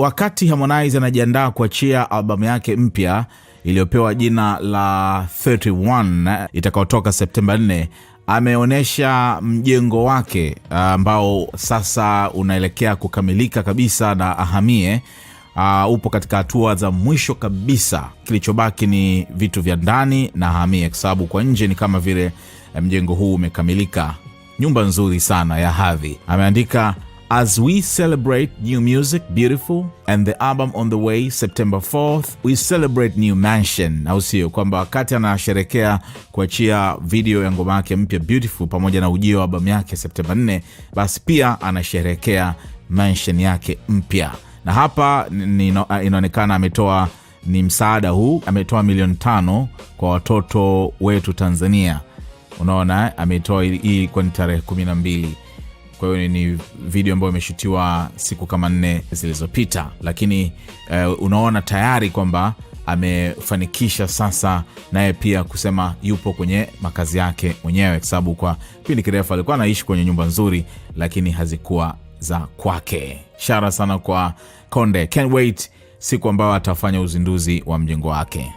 wakati Harmonize anajiandaa kuachia albamu yake mpya iliyopewa jina la 31 itakayotoka Septemba 4, ameonesha mjengo wake ambao sasa unaelekea kukamilika kabisa na ahamie. Upo katika hatua za mwisho kabisa. Kilichobaki ni vitu vya ndani na ahamie, kwa sababu kwa nje ni kama vile mjengo huu umekamilika. Nyumba nzuri sana ya hadhi. Ameandika, as we celebrate new music, beautiful, and the album on the way, September 4th, we celebrate new mansion. Au sio? Kwamba wakati anasherekea kuachia video ya ngoma yake mpya Beautiful pamoja na ujio wa albamu yake September 4, basi pia anasherekea mansion yake mpya. Na hapa inaonekana ametoa ni msaada huu, ametoa 5 milioni kwa watoto wetu Tanzania. Unaona, ametoa hii kwa tarehe 12. Kwa hiyo ni video ambayo imeshutiwa siku kama 4 zilizopita, lakini unaona tayari kwamba amefanikisha sasa naye pia kusema yupo kwenye makazi yake mwenyewe, kwa sababu kwa kipindi kirefu alikuwa anaishi kwenye nyumba nzuri lakini hazikuwa za kwake. Shara sana kwa Konde. Can't wait siku ambayo atafanya uzinduzi wa mjengo wake.